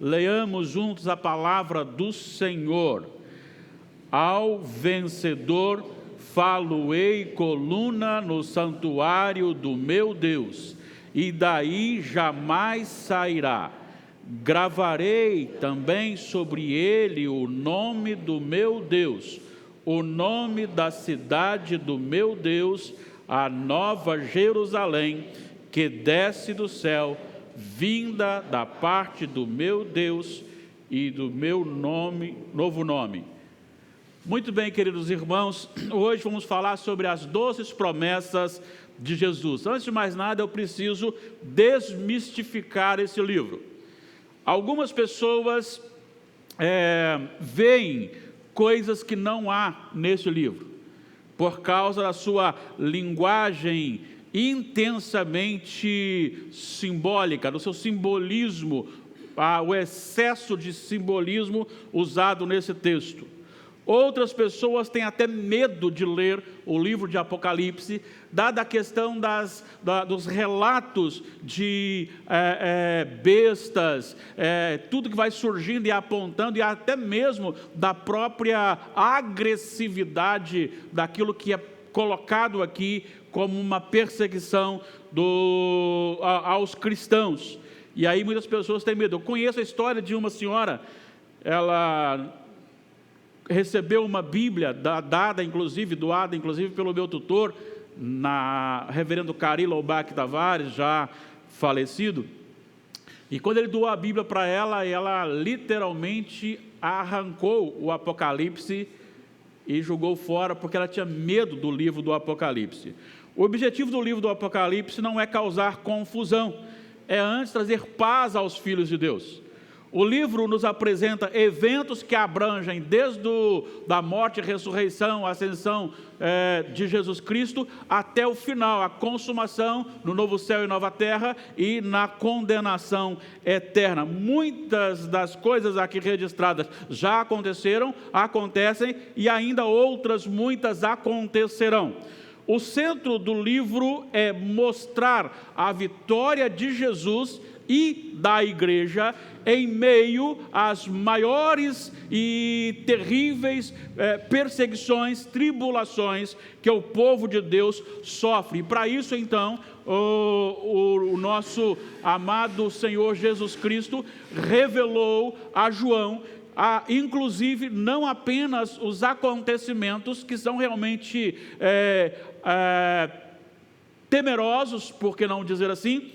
Leamos juntos a palavra do Senhor. Ao vencedor falo-ei coluna no santuário do meu Deus, e daí jamais sairá. Gravarei também sobre ele o nome do meu Deus, o nome da cidade do meu Deus, a nova Jerusalém, que desce do céu, vinda da parte do meu Deus e do meu novo nome. Muito bem, queridos irmãos, hoje vamos falar sobre as doces promessas de Jesus. Antes de mais nada, eu preciso desmistificar esse livro. Algumas pessoas veem coisas que não há nesse livro, por causa da sua linguagem intensamente simbólica, do seu simbolismo, o excesso de simbolismo usado nesse texto. Outras pessoas têm até medo de ler o livro de Apocalipse, dada a questão dos relatos de bestas, tudo que vai surgindo e apontando, e até mesmo da própria agressividade daquilo que é colocado aqui como uma perseguição aos cristãos. E aí muitas pessoas têm medo. Eu conheço a história de uma senhora, ela recebeu uma Bíblia doada inclusive pelo meu tutor, reverendo Cari Loubach Tavares, já falecido. E quando ele doou a Bíblia para ela literalmente arrancou o Apocalipse e jogou fora, porque ela tinha medo do livro do Apocalipse. O objetivo do livro do Apocalipse não é causar confusão, é antes trazer paz aos filhos de Deus. O livro nos apresenta eventos que abrangem desde da morte, ressurreição, ascensão de Jesus Cristo, até o final, a consumação no novo céu e nova terra e na condenação eterna. Muitas das coisas aqui registradas já aconteceram, acontecem e ainda outras muitas acontecerão. O centro do livro é mostrar a vitória de Jesus e da igreja em meio às maiores e terríveis perseguições, tribulações que o povo de Deus sofre. E para isso, então, o nosso amado Senhor Jesus Cristo revelou a João, inclusive, não apenas os acontecimentos que são realmente temerosos, por que não dizer assim,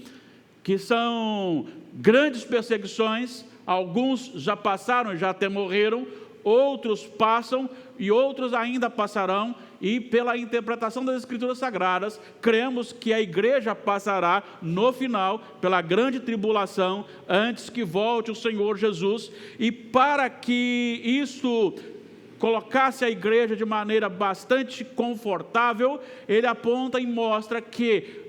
que são grandes perseguições. Alguns já passaram, já até morreram, outros passam e outros ainda passarão, e pela interpretação das Escrituras Sagradas, cremos que a igreja passará no final, pela grande tribulação, antes que volte o Senhor Jesus. E para que isso colocasse a igreja de maneira bastante confortável, ele aponta e mostra que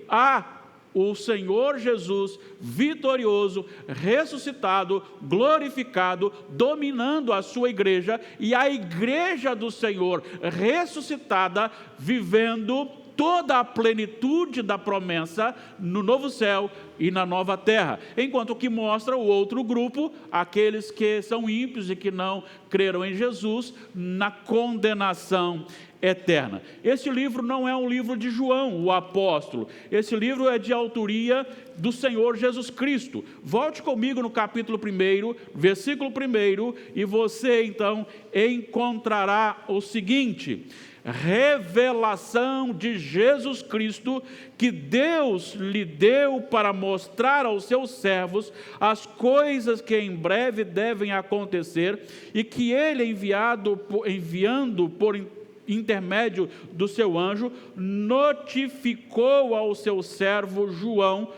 o Senhor Jesus vitorioso, ressuscitado, glorificado, dominando a sua igreja, e a igreja do Senhor ressuscitada, vivendo toda a plenitude da promessa no novo céu e na nova terra, enquanto que mostra o outro grupo, aqueles que são ímpios e que não creram em Jesus, na condenação eterna. Este livro não é um livro de João, o apóstolo. Esse livro é de autoria do Senhor Jesus Cristo. Volte comigo no capítulo 1, versículo 1, e você então encontrará o seguinte: revelação de Jesus Cristo, que Deus lhe deu para mostrar aos seus servos as coisas que em breve devem acontecer, e que ele, enviando por intermédio do seu anjo, notificou ao seu servo João.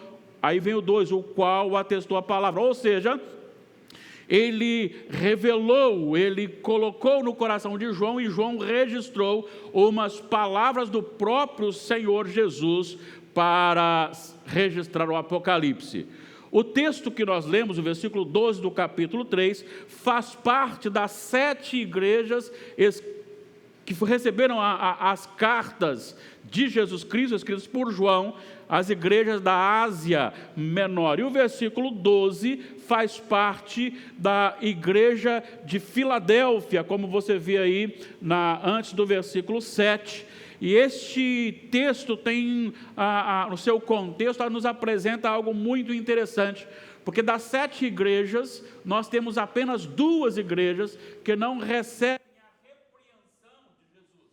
Aí vem o 2, o qual atestou a palavra. Ou seja, ele revelou, ele colocou no coração de João, e João registrou umas palavras do próprio Senhor Jesus para registrar o Apocalipse. O texto que nós lemos, o versículo 12 do capítulo 3, faz parte das 7 igrejas que receberam as cartas de Jesus Cristo, escritas por João, às igrejas da Ásia Menor. E o versículo 12 faz parte da igreja de Filadélfia, como você vê aí antes do versículo 7. E este texto tem, no seu contexto, nos apresenta algo muito interessante, porque das 7 igrejas, nós temos apenas 2 igrejas que não recebem a repreensão de Jesus.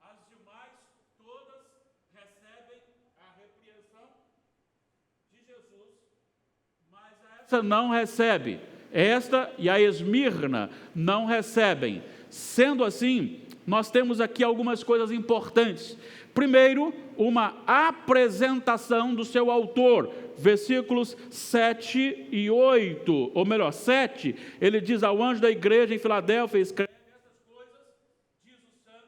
As demais, todas recebem a repreensão de Jesus, mas essa não recebe. Esta e a Esmirna não recebem. Sendo assim, nós temos aqui algumas coisas importantes. Primeiro, uma apresentação do seu autor, versículos 7 e 8, ou melhor, 7, ele diz: ao anjo da igreja em Filadélfia, escreve estas coisas, diz o santo.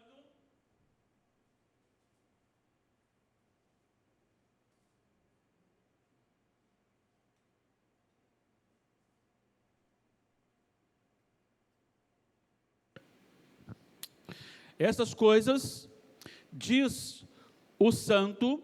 Essas coisas diz o santo,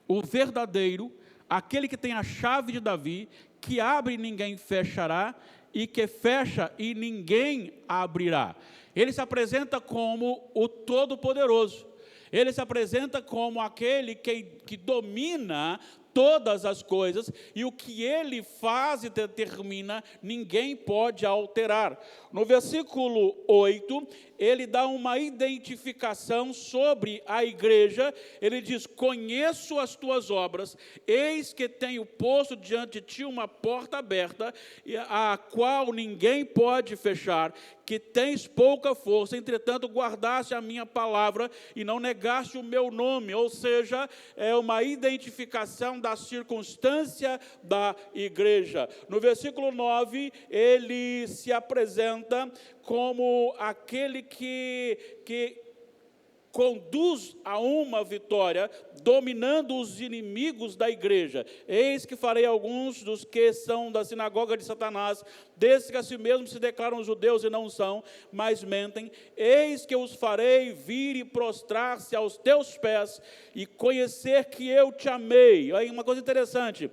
o verdadeiro, aquele que tem a chave de Davi, que abre e ninguém fechará, e que fecha e ninguém abrirá. Ele se apresenta como o Todo-Poderoso. Ele se apresenta como aquele que domina todas as coisas, e o que ele faz e determina, ninguém pode alterar. No versículo 8, ele dá uma identificação sobre a igreja. Ele diz: conheço as tuas obras, eis que tenho posto diante de ti uma porta aberta, a qual ninguém pode fechar, que tens pouca força, entretanto guardaste a minha palavra e não negaste o meu nome. Ou seja, é uma identificação da circunstância da igreja. No versículo 9, ele se apresenta como aquele que conduz a uma vitória, dominando os inimigos da igreja. Eis que farei alguns dos que são da sinagoga de Satanás, desses que a si mesmos se declaram judeus e não são, mas mentem. Eis que os farei vir e prostrar-se aos teus pés e conhecer que eu te amei. Aí uma coisa interessante,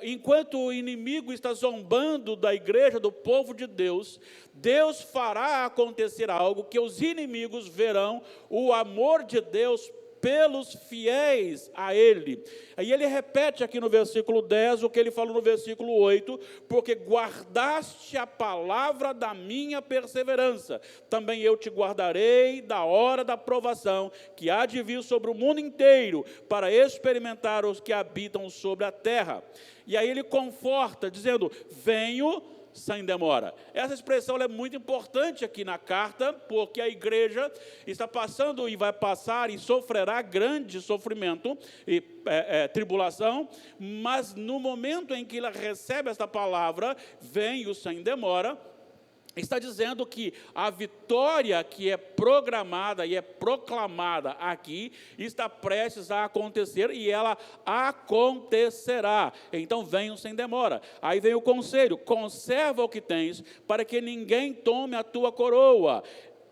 enquanto o inimigo está zombando da igreja, do povo de Deus, Deus fará acontecer algo que os inimigos verão o amor de Deus pelos fiéis a Ele. Aí ele repete aqui no versículo 10 o que ele falou no versículo 8, porque guardaste a palavra da minha perseverança, também eu te guardarei da hora da provação, que há de vir sobre o mundo inteiro, para experimentar os que habitam sobre a terra. E aí ele conforta, dizendo: venho sem demora. Essa expressão é muito importante aqui na carta, porque a igreja está passando e vai passar e sofrerá grande sofrimento e tribulação, mas no momento em que ela recebe esta palavra, venho sem demora, está dizendo que a vitória que é programada e é proclamada aqui está prestes a acontecer, e ela acontecerá. Então venham sem demora. Aí vem o conselho: conserva o que tens, para que ninguém tome a tua coroa.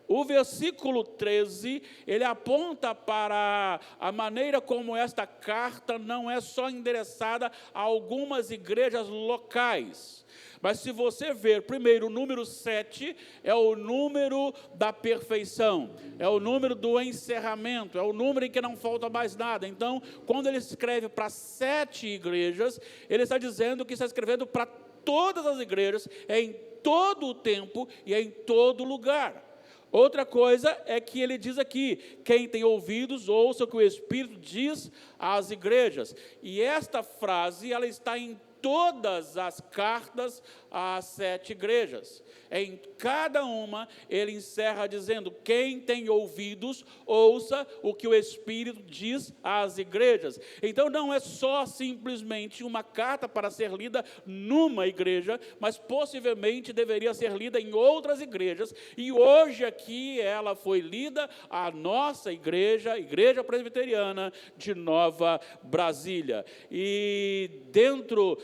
O versículo 13, ele aponta para a maneira como esta carta não é só endereçada a algumas igrejas locais. Mas se você ver, primeiro, o número 7 é o número da perfeição, é o número do encerramento, é o número em que não falta mais nada. Então, quando ele escreve para 7 igrejas, ele está dizendo que está escrevendo para todas as igrejas, em todo o tempo e em todo lugar. Outra coisa é que ele diz aqui: quem tem ouvidos, ouça o que o Espírito diz às igrejas. E esta frase, ela está em todas as cartas às 7 igrejas. Em cada uma, ele encerra dizendo: quem tem ouvidos, ouça o que o Espírito diz às igrejas. Então não é só simplesmente uma carta para ser lida numa igreja, mas possivelmente deveria ser lida em outras igrejas, e hoje aqui ela foi lida à nossa igreja, Igreja Presbiteriana de Nova Brasília. E dentro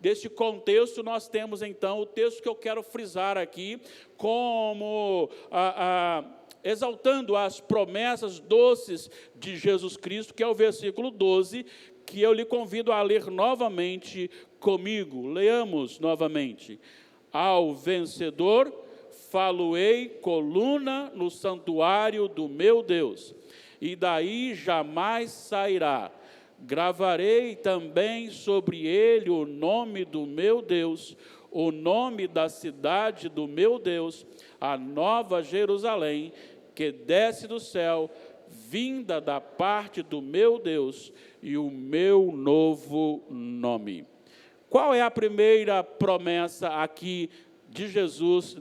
deste contexto, nós temos então o texto que eu quero frisar aqui, como exaltando as promessas doces de Jesus Cristo, que é o versículo 12, que eu lhe convido a ler novamente comigo. Leamos novamente. Ao vencedor falo-ei coluna no santuário do meu Deus, e daí jamais sairá. Gravarei também sobre ele o nome do meu Deus, o nome da cidade do meu Deus, a nova Jerusalém, que desce do céu, vinda da parte do meu Deus, e o meu novo nome. Qual é a primeira promessa aqui de Jesus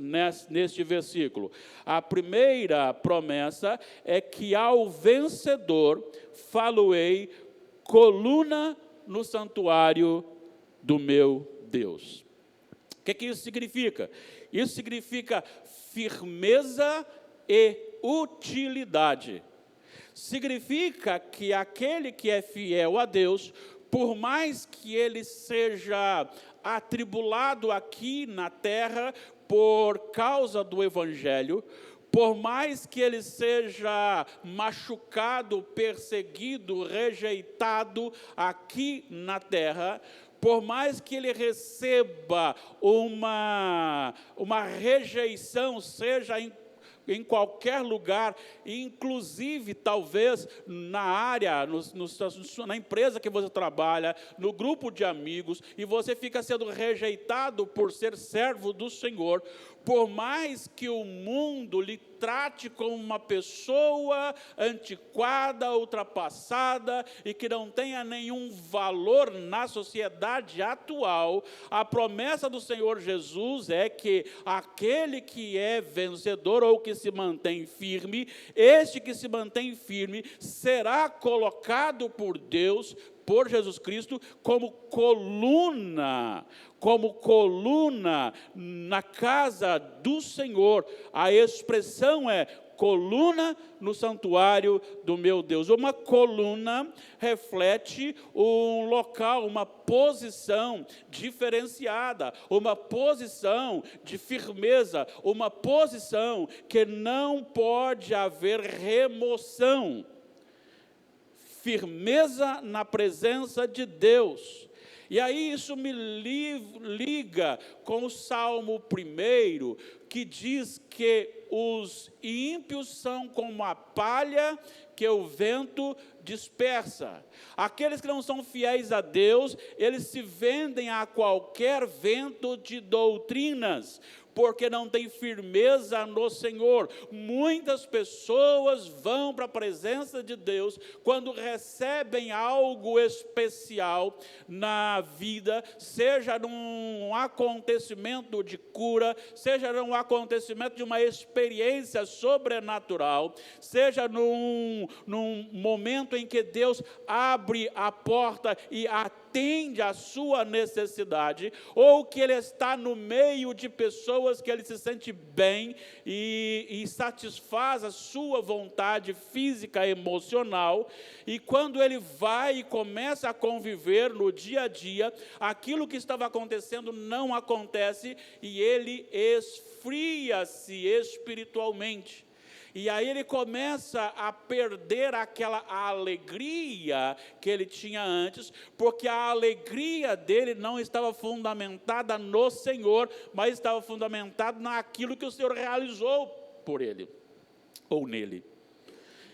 neste versículo? A primeira promessa é que ao vencedor falo-ei coluna no santuário do meu Deus. O que isso significa? Isso significa firmeza e utilidade. Significa que aquele que é fiel a Deus, por mais que ele seja atribulado aqui na terra por causa do Evangelho, por mais que ele seja machucado, perseguido, rejeitado aqui na terra, por mais que ele receba uma rejeição, seja em qualquer lugar, inclusive talvez na área, na empresa que você trabalha, no grupo de amigos, e você fica sendo rejeitado por ser servo do Senhor, por mais que o mundo lhe trate como uma pessoa antiquada, ultrapassada e que não tenha nenhum valor na sociedade atual, a promessa do Senhor Jesus é que aquele que é vencedor ou que se mantém firme, este que se mantém firme será colocado por Deus, por Jesus Cristo, como coluna na casa do Senhor. A expressão é coluna no santuário do meu Deus. Uma coluna reflete um local, uma posição diferenciada, uma posição de firmeza, uma posição que não pode haver remoção. Firmeza na presença de Deus. E aí isso me liga com o Salmo 1, que diz que os ímpios são como a palha que o vento dispersa. Aqueles que não são fiéis a Deus, eles se vendem a qualquer vento de doutrinas, porque não tem firmeza no Senhor. Muitas pessoas vão para a presença de Deus quando recebem algo especial na vida, seja num acontecimento de cura, seja num acontecimento de uma experiência sobrenatural, seja num momento em que Deus abre a porta e atende a sua necessidade, ou que ele está no meio de pessoas que ele se sente bem e satisfaz a sua vontade física e emocional, e quando ele vai e começa a conviver no dia a dia, aquilo que estava acontecendo não acontece e ele esfria-se espiritualmente. E aí ele começa a perder aquela alegria que ele tinha antes, porque a alegria dele não estava fundamentada no Senhor, mas estava fundamentada naquilo que o Senhor realizou por ele, ou nele.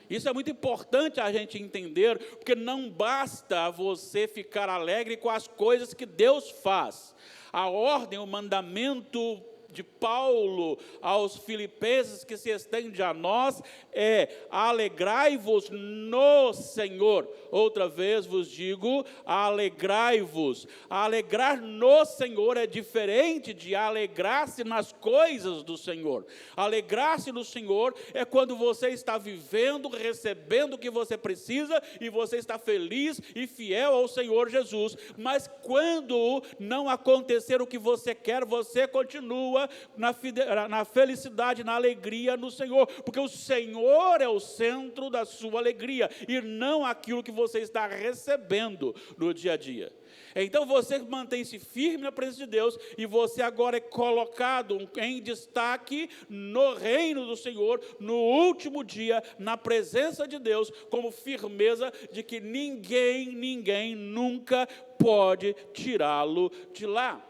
Isso é muito importante a gente entender, porque não basta você ficar alegre com as coisas que Deus faz. A ordem, o mandamento de Paulo aos filipenses que se estende a nós é: alegrai-vos no Senhor. Outra vez vos digo, alegrai-vos. Alegrar no Senhor é diferente de alegrar-se nas coisas do Senhor. Alegrar-se no Senhor é quando você está vivendo, recebendo o que você precisa e você está feliz e fiel ao Senhor Jesus. Mas quando não acontecer o que você quer, você continua continua na felicidade, na alegria no Senhor, porque o Senhor é o centro da sua alegria, e não aquilo que você está recebendo no dia a dia. Então você mantém-se firme na presença de Deus, e você agora é colocado em destaque no reino do Senhor, no último dia, na presença de Deus, como firmeza de que ninguém nunca pode tirá-lo de lá.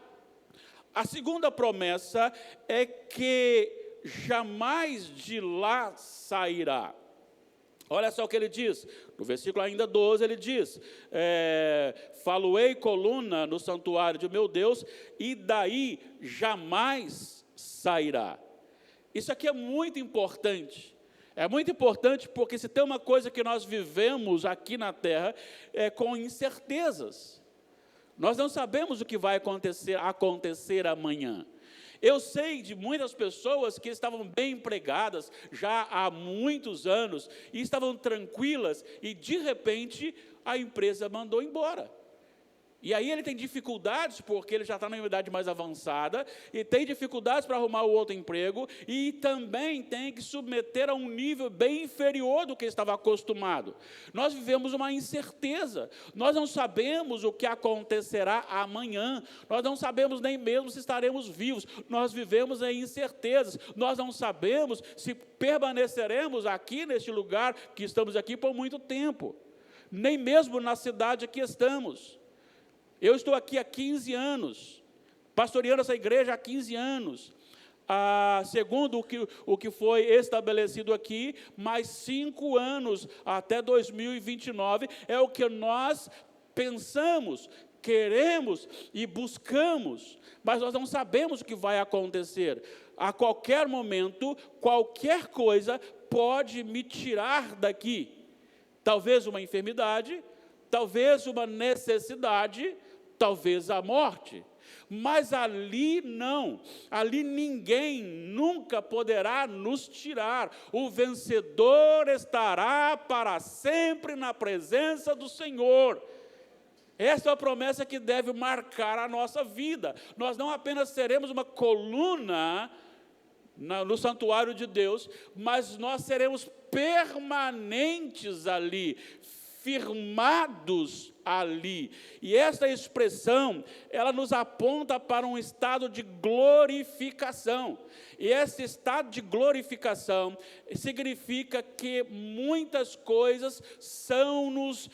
A segunda promessa é que jamais de lá sairá. Olha só o que ele diz, no versículo ainda 12 ele diz, faloei coluna no santuário de meu Deus, e daí jamais sairá. Isso aqui é muito importante porque se tem uma coisa que nós vivemos aqui na terra, é com incertezas. Nós não sabemos o que vai acontecer amanhã. Eu sei de muitas pessoas que estavam bem empregadas já há muitos anos e estavam tranquilas e de repente a empresa mandou embora. E aí ele tem dificuldades, porque ele já está na idade mais avançada, e tem dificuldades para arrumar o outro emprego, e também tem que submeter a um nível bem inferior do que estava acostumado. Nós vivemos uma incerteza, nós não sabemos o que acontecerá amanhã, nós não sabemos nem mesmo se estaremos vivos, nós vivemos em incertezas, nós não sabemos se permaneceremos aqui neste lugar, que estamos aqui por muito tempo, nem mesmo na cidade que estamos. Eu estou aqui há 15 anos, pastoreando essa igreja há 15 anos, segundo o que foi estabelecido aqui, mais 5 anos até 2029, é o que nós pensamos, queremos e buscamos, mas nós não sabemos o que vai acontecer. A qualquer momento, qualquer coisa pode me tirar daqui, talvez uma enfermidade, talvez uma necessidade, talvez a morte, mas ali não, ali ninguém nunca poderá nos tirar, o vencedor estará para sempre na presença do Senhor. Essa é a promessa que deve marcar a nossa vida. Nós não apenas seremos uma coluna no santuário de Deus, mas nós seremos permanentes ali, firmados ali. E essa expressão, ela nos aponta para um estado de glorificação. E esse estado de glorificação significa que muitas coisas são-nos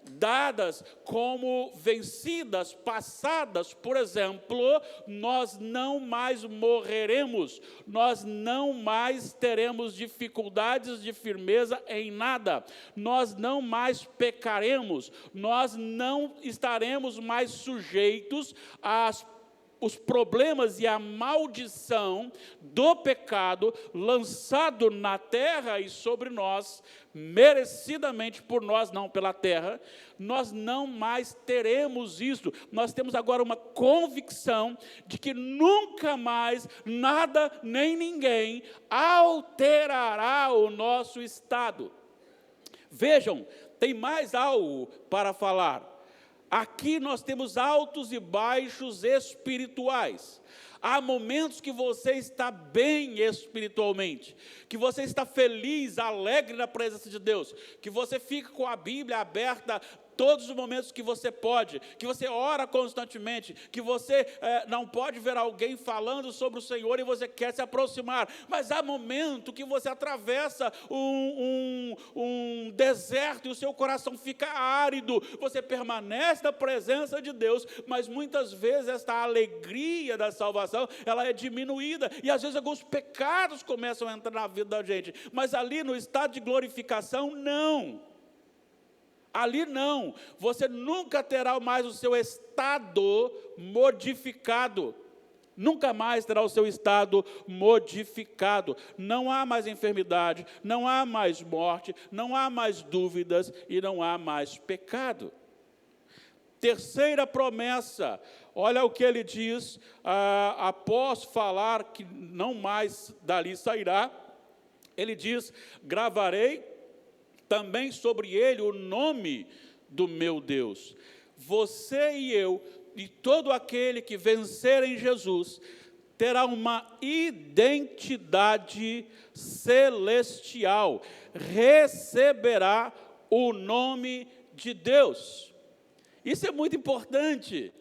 dadas como vencidas, passadas. Por exemplo, nós não mais morreremos, nós não mais teremos dificuldades de firmeza em nada, nós não mais pecaremos, nós não estaremos mais sujeitos os problemas e a maldição do pecado lançado na terra e sobre nós, merecidamente por nós, não pela terra. Nós não mais teremos isso. Nós temos agora uma convicção de que nunca mais nada nem ninguém alterará o nosso estado. Vejam, tem mais algo para falar. Aqui nós temos altos e baixos espirituais. Há momentos que você está bem espiritualmente, que você está feliz, alegre na presença de Deus, que você fica com a Bíblia aberta todos os momentos que você pode, que você ora constantemente, que você não pode ver alguém falando sobre o Senhor e você quer se aproximar, mas há momento que você atravessa um deserto e o seu coração fica árido, você permanece na presença de Deus, mas muitas vezes esta alegria da salvação, ela é diminuída, e às vezes alguns pecados começam a entrar na vida da gente, mas ali no estado de glorificação, não. Ali não, você nunca terá mais o seu estado modificado, nunca mais terá o seu estado modificado, não há mais enfermidade, não há mais morte, não há mais dúvidas e não há mais pecado. Terceira promessa, olha o que ele diz, após falar que não mais dali sairá, ele diz, gravarei também sobre ele o nome do meu Deus. Você e eu e todo aquele que vencer em Jesus terá uma identidade celestial, receberá o nome de Deus. Isso é muito importante.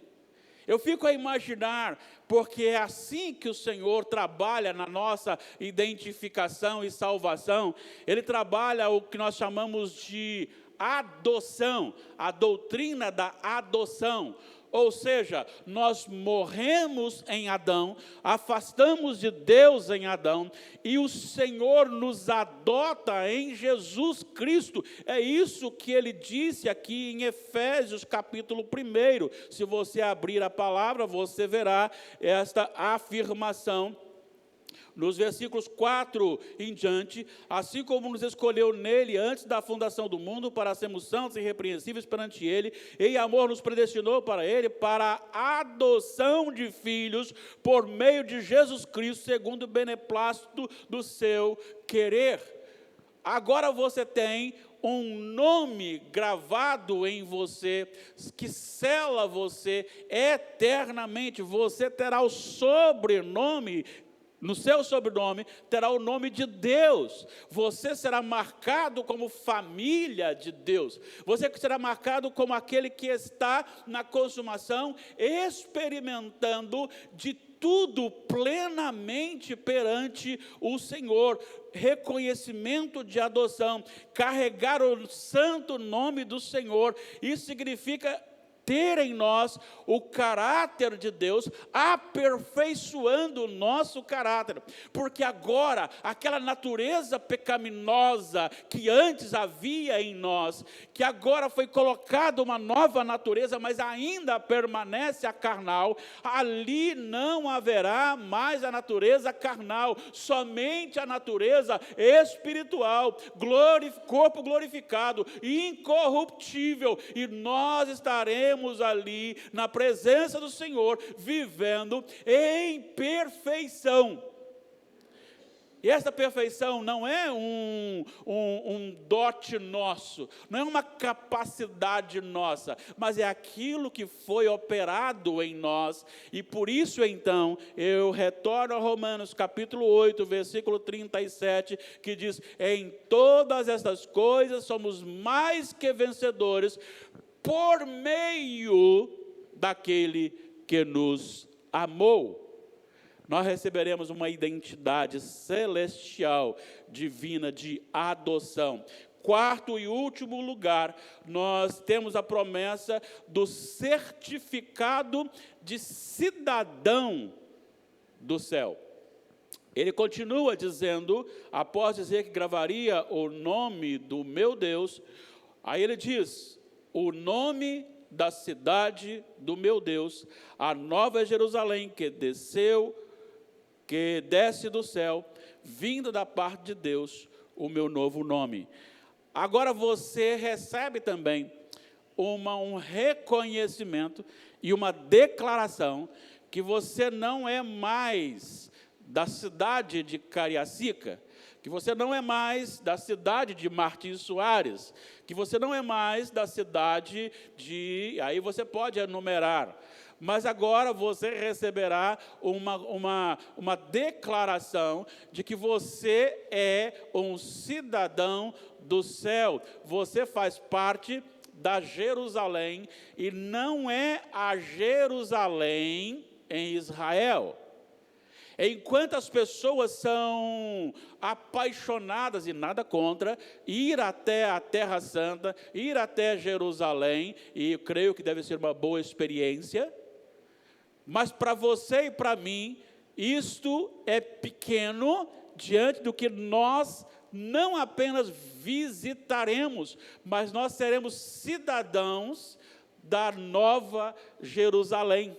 Eu fico a imaginar, porque é assim que o Senhor trabalha na nossa identificação e salvação. Ele trabalha o que nós chamamos de adoção, a doutrina da adoção. Ou seja, nós morremos em Adão, afastamos de Deus em Adão, e o Senhor nos adota em Jesus Cristo. É isso que ele disse aqui em Efésios capítulo 1. Se você abrir a palavra, você verá esta afirmação. Nos versículos 4 em diante, assim como nos escolheu nele antes da fundação do mundo, para sermos santos e irrepreensíveis perante ele, em amor nos predestinou para ele, para a adoção de filhos, por meio de Jesus Cristo, segundo o beneplácito do seu querer. Agora você tem um nome gravado em você, que sela você eternamente. Você terá o sobrenome. No seu sobrenome terá o nome de Deus. Você será marcado como família de Deus. Você será marcado como aquele que está na consumação, experimentando de tudo plenamente perante o Senhor. Reconhecimento de adoção, carregar o santo nome do Senhor. Isso significa ter em nós o caráter de Deus, aperfeiçoando o nosso caráter, porque agora, aquela natureza pecaminosa que antes havia em nós, que agora foi colocada uma nova natureza, mas ainda permanece a carnal, ali não haverá mais a natureza carnal, somente a natureza espiritual, corpo glorificado, incorruptível, e nós estaremos ali na presença do Senhor, vivendo em perfeição. E essa perfeição não é um dote nosso, não é uma capacidade nossa, mas é aquilo que foi operado em nós. E por isso então, eu retorno a Romanos capítulo 8, versículo 37, que diz: em todas estas coisas somos mais que vencedores, por meio daquele que nos amou. Nós receberemos uma identidade celestial, divina, de adoção. Quarto e último lugar, nós temos a promessa do certificado de cidadão do céu. Ele continua dizendo, após dizer que gravaria o nome do meu Deus, aí ele diz: o nome da cidade do meu Deus, a nova Jerusalém que desce do céu, vindo da parte de Deus, o meu novo nome. Agora você recebe também um reconhecimento e uma declaração que você não é mais da cidade de Cariacica, que você não é mais da cidade de Martins Soares, que você não é mais da cidade de... Aí você pode enumerar, mas agora você receberá uma declaração de que você é um cidadão do céu. Você faz parte da Jerusalém, e não é a Jerusalém em Israel. Enquanto as pessoas são apaixonadas, e nada contra, ir até a Terra Santa, ir até Jerusalém, e eu creio que deve ser uma boa experiência, mas para você e para mim, isto é pequeno diante do que nós não apenas visitaremos, mas nós seremos cidadãos da Nova Jerusalém.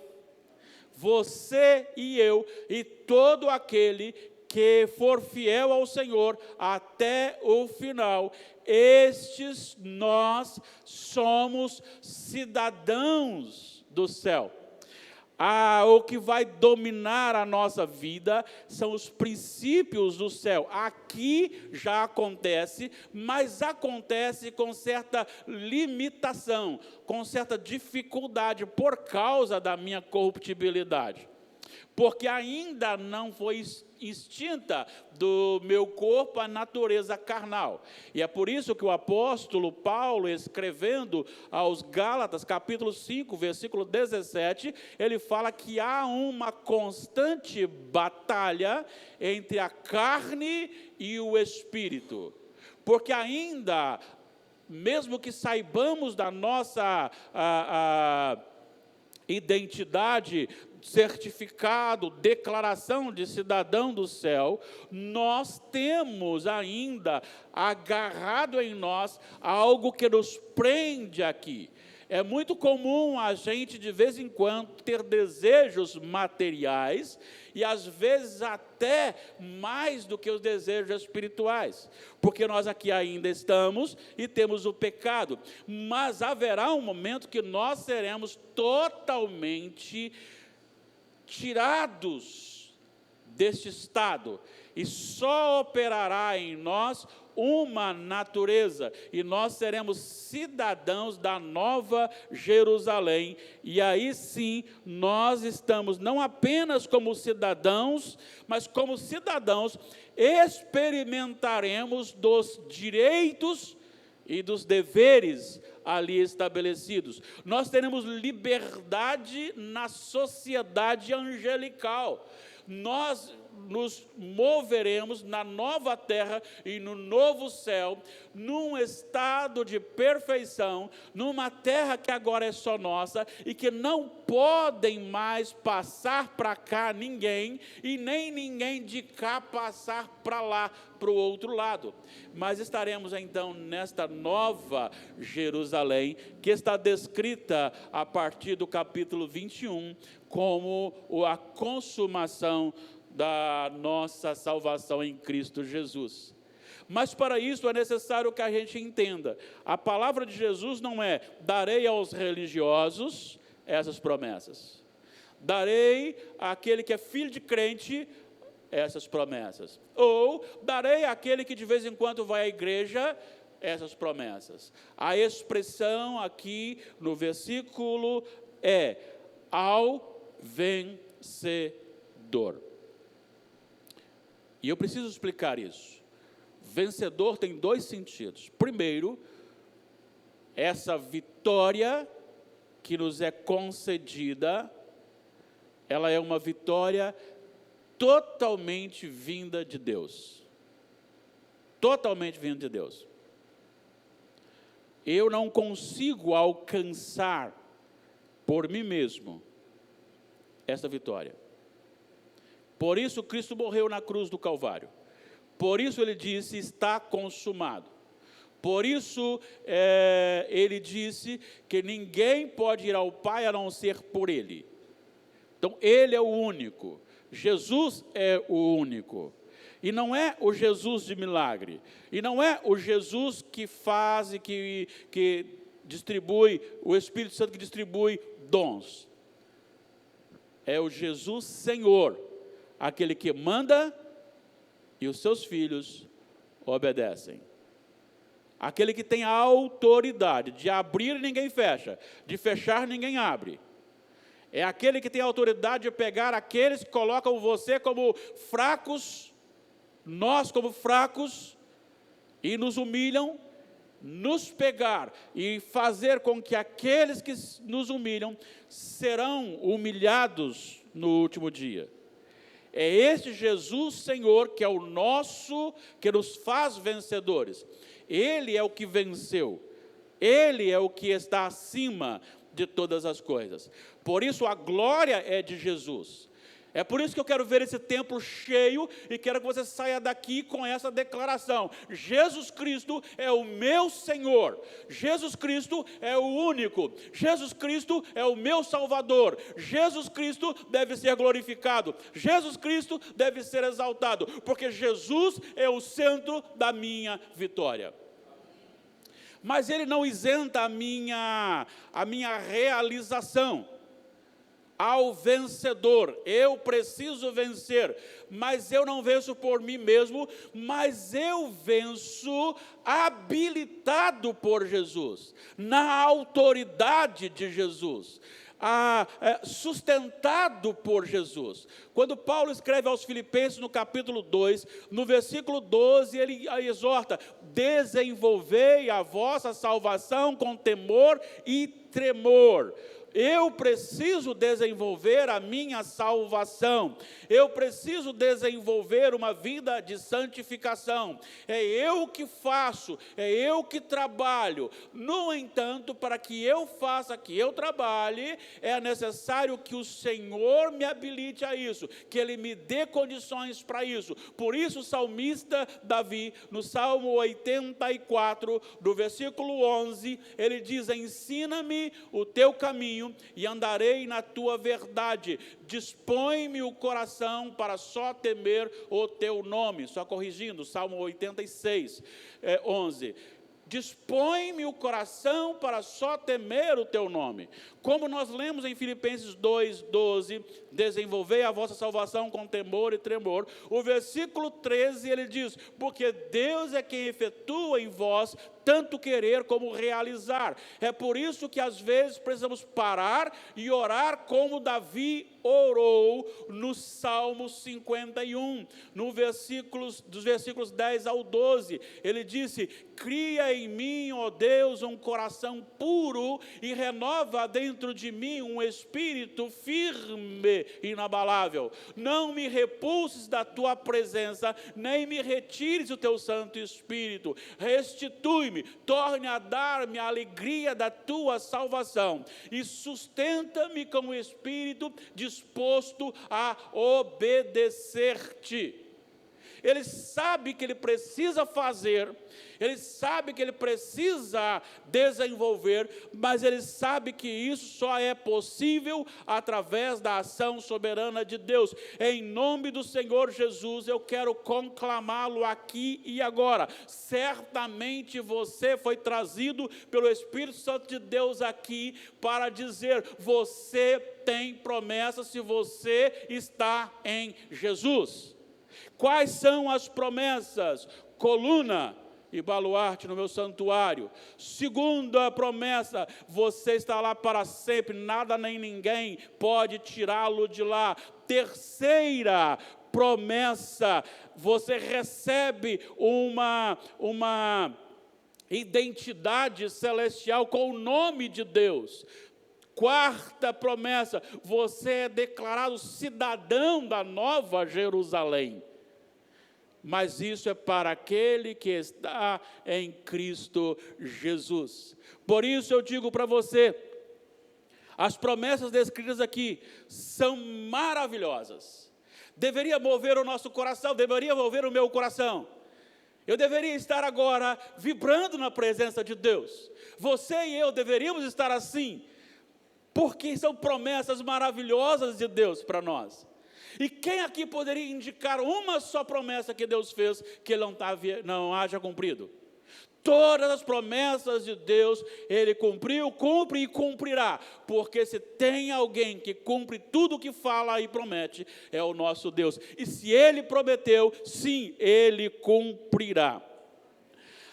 Você e eu, e todo aquele que for fiel ao Senhor até o final, estes nós somos cidadãos do céu. O que vai dominar a nossa vida são os princípios do céu. Aqui já acontece, mas acontece com certa limitação, com certa dificuldade por causa da minha corruptibilidade. Porque ainda não foi extinta do meu corpo a natureza carnal. E é por isso que o apóstolo Paulo, escrevendo aos Gálatas, capítulo 5, versículo 17, ele fala que há uma constante batalha entre a carne e o espírito. Porque ainda, mesmo que saibamos da nossa identidade, certificado, declaração de cidadão do céu, nós temos ainda agarrado em nós algo que nos prende aqui. É muito comum a gente, de vez em quando, ter desejos materiais e, às vezes, até mais do que os desejos espirituais, porque nós aqui ainda estamos e temos o pecado, mas haverá um momento que nós seremos totalmente tirados deste estado, e só operará em nós uma natureza, e nós seremos cidadãos da Nova Jerusalém, e aí sim, nós estamos não apenas como cidadãos, mas como cidadãos experimentaremos dos direitos e dos deveres ali estabelecidos. Nós teremos liberdade na sociedade angelical. Nós nos moveremos na nova terra e no novo céu, num estado de perfeição, numa terra que agora é só nossa e que não podem mais passar para cá ninguém, e nem ninguém de cá passar para lá, para o outro lado. Mas estaremos então nesta nova Jerusalém, que está descrita a partir do capítulo 21, como a consumação da nossa salvação em Cristo Jesus. Mas para isso é necessário que a gente entenda, a palavra de Jesus não é: darei aos religiosos essas promessas, darei àquele que é filho de crente essas promessas, ou darei àquele que de vez em quando vai à igreja essas promessas. A expressão aqui no versículo é: ao vencedor. E eu preciso explicar isso. Vencedor tem dois sentidos. Primeiro, essa vitória que nos é concedida, ela é uma vitória totalmente vinda de Deus. Totalmente vinda de Deus. Eu não consigo alcançar por mim mesmo essa vitória. Por isso Cristo morreu na cruz do Calvário. Por isso ele disse: está consumado. Por isso ele disse que ninguém pode ir ao Pai a não ser por ele. Então ele é o único. Jesus é o único. E não é o Jesus de milagre. E não é o Jesus que faz e que distribui, o Espírito Santo que distribui dons. É o Jesus Senhor, aquele que manda e os seus filhos obedecem. Aquele que tem a autoridade de abrir, ninguém fecha, de fechar, ninguém abre. É aquele que tem a autoridade de pegar aqueles que colocam você como fracos, nós como fracos, e nos humilham, nos pegar e fazer com que aqueles que nos humilham serão humilhados no último dia. É este Jesus Senhor que é o nosso, que nos faz vencedores. Ele é o que venceu. Ele é o que está acima de todas as coisas. Por isso a glória é de Jesus. É por isso que eu quero ver esse templo cheio e quero que você saia daqui com essa declaração: Jesus Cristo é o meu Senhor, Jesus Cristo é o único, Jesus Cristo é o meu Salvador, Jesus Cristo deve ser glorificado, Jesus Cristo deve ser exaltado, porque Jesus é o centro da minha vitória. Mas ele não isenta a minha realização. ao vencedor. Eu preciso vencer, mas eu não venço por mim mesmo, mas eu venço habilitado por Jesus, na autoridade de Jesus. Sustentado por Jesus. Quando Paulo escreve aos Filipenses no capítulo 2, no versículo 12, ele exorta: desenvolvei a vossa salvação com temor e tremor. Eu preciso desenvolver a minha salvação, eu preciso desenvolver uma vida de santificação, é eu que faço, é eu que trabalho. No entanto, para que eu faça, que eu trabalhe, é necessário que o Senhor me habilite a isso, que Ele me dê condições para isso. Por isso o salmista Davi, no Salmo 84, do versículo 11, ele diz: ensina-me o teu caminho, e andarei na tua verdade. Dispõe-me o coração para só temer o teu nome. Só corrigindo, Salmo 86, 11. Dispõe-me o coração para só temer o teu nome. Como nós lemos em Filipenses 2, 12, desenvolvei a vossa salvação com temor e tremor. O versículo 13, ele diz: porque Deus é quem efetua em vós tanto querer como realizar. É por isso que às vezes precisamos parar e orar como Davi orou no Salmo 51, dos versículos 10 ao 12. Ele disse: cria em mim, ó Deus, um coração puro e renova dentro de mim um espírito firme e inabalável. Não me repulses da tua presença, nem me retires o teu Santo Espírito. Restitui-me, torne a dar-me a alegria da tua salvação e sustenta-me com o espírito disposto a obedecer-te. Ele sabe que ele precisa fazer, ele sabe que ele precisa desenvolver, mas ele sabe que isso só é possível através da ação soberana de Deus. Em nome do Senhor Jesus, eu quero conclamá-lo aqui e agora. Certamente você foi trazido pelo Espírito Santo de Deus aqui para dizer: você tem promessa se você está em Jesus. Quais são as promessas? Coluna e baluarte no meu santuário. Segunda promessa: você está lá para sempre, nada nem ninguém pode tirá-lo de lá. Terceira promessa: você recebe uma identidade celestial com o nome de Deus. Quarta promessa: você é declarado cidadão da Nova Jerusalém. Mas isso é para aquele que está em Cristo Jesus. Por isso eu digo para você, as promessas descritas aqui são maravilhosas. Deveria mover o nosso coração, deveria mover o meu coração. Eu deveria estar agora vibrando na presença de Deus. Você e eu deveríamos estar assim, porque são promessas maravilhosas de Deus para nós. E quem aqui poderia indicar uma só promessa que Deus fez que Ele não haja cumprido? Todas as promessas de Deus, Ele cumpriu, cumpre e cumprirá. Porque se tem alguém que cumpre tudo o que fala e promete, é o nosso Deus. E se Ele prometeu, sim, Ele cumprirá.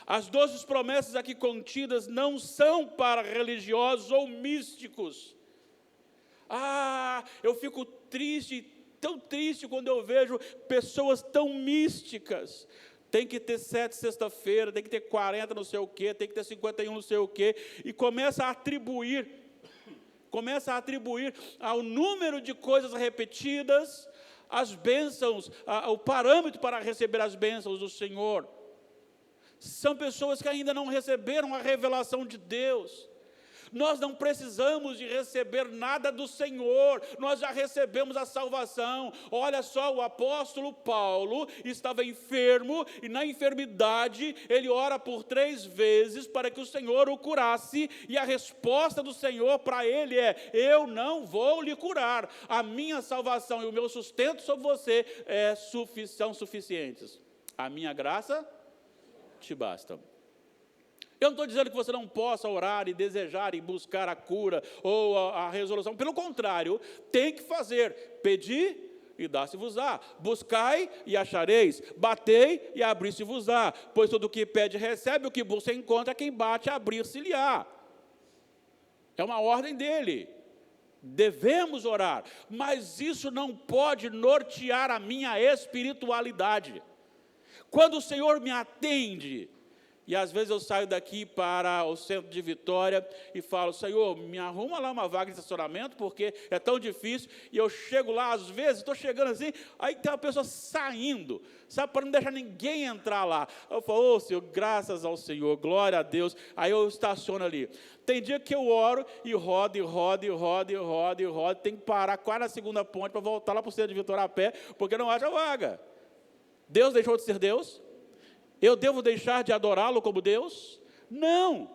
As 12 promessas aqui contidas não são para religiosos ou místicos. Eu fico tão triste quando eu vejo pessoas tão místicas. Tem que ter 7 sexta-feira, tem que ter 40 não sei o quê, tem que ter 51 não sei o quê, e começa a atribuir ao número de coisas repetidas, as bênçãos, o parâmetro para receber as bênçãos do Senhor. São pessoas que ainda não receberam a revelação de Deus. Nós não precisamos de receber nada do Senhor, nós já recebemos a salvação. Olha só, o apóstolo Paulo estava enfermo, e na enfermidade, ele ora por 3 vezes para que o Senhor o curasse, e a resposta do Senhor para ele é: eu não vou lhe curar, a minha salvação e o meu sustento sobre você são suficientes, a minha graça te basta. Eu não estou dizendo que você não possa orar e desejar e buscar a cura ou a resolução. Pelo contrário, tem que fazer. Pedir e dar-se-vos-á. Buscai e achareis. Batei e abrir-se-vos-á. Pois todo o que pede recebe, o que busca encontra, quem bate abrir-se-lhe-á. É uma ordem dele. Devemos orar. Mas isso não pode nortear a minha espiritualidade. Quando o Senhor me atende, e às vezes eu saio daqui para o centro de Vitória e falo, Senhor, me arruma lá uma vaga de estacionamento, porque é tão difícil, e eu chego lá, às vezes, estou chegando assim, aí tem uma pessoa saindo, sabe, para não deixar ninguém entrar lá. Eu falo, Senhor, graças ao Senhor, glória a Deus, aí eu estaciono ali. Tem dia que eu oro e rodo, tem que parar quase na segunda ponte para voltar lá para o centro de Vitória a pé, porque não acha vaga. Deus deixou de ser Deus? Eu devo deixar de adorá-lo como Deus? Não.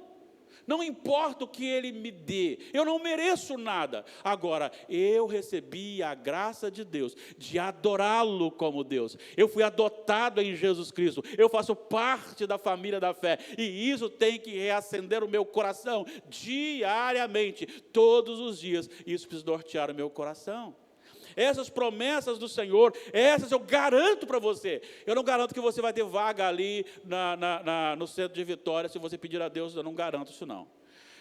Não importa o que Ele me dê. Eu não mereço nada. Agora, eu recebi a graça de Deus, de adorá-lo como Deus. Eu fui adotado em Jesus Cristo. Eu faço parte da família da fé. E isso tem que reacender o meu coração diariamente, todos os dias. Isso precisa nortear o meu coração. Essas promessas do Senhor, essas eu garanto para você. Eu não garanto que você vai ter vaga ali no centro de Vitória, se você pedir a Deus, eu não garanto isso não.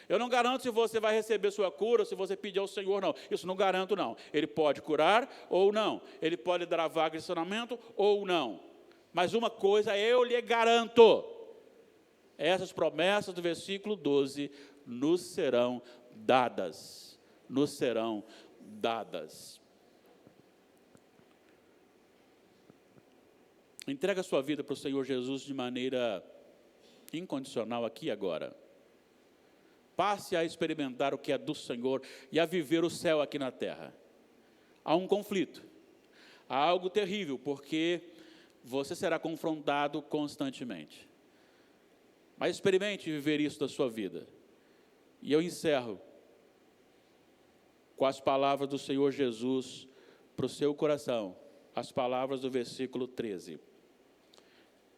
Eu não garanto se você vai receber sua cura, se você pedir ao Senhor, não. Isso não garanto não. Ele pode curar ou não. Ele pode dar a vaga de estacionamento ou não. Mas uma coisa eu lhe garanto. Essas promessas do versículo 12 nos serão dadas. Nos serão dadas. Entrega a sua vida para o Senhor Jesus de maneira incondicional aqui e agora. Passe a experimentar o que é do Senhor e a viver o céu aqui na terra. Há um conflito, há algo terrível, porque você será confrontado constantemente. Mas experimente viver isso da sua vida. E eu encerro com as palavras do Senhor Jesus para o seu coração, as palavras do versículo 13.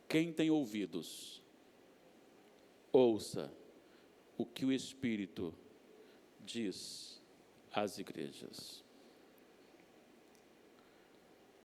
Quem tem ouvidos, ouça o que o Espírito diz às igrejas.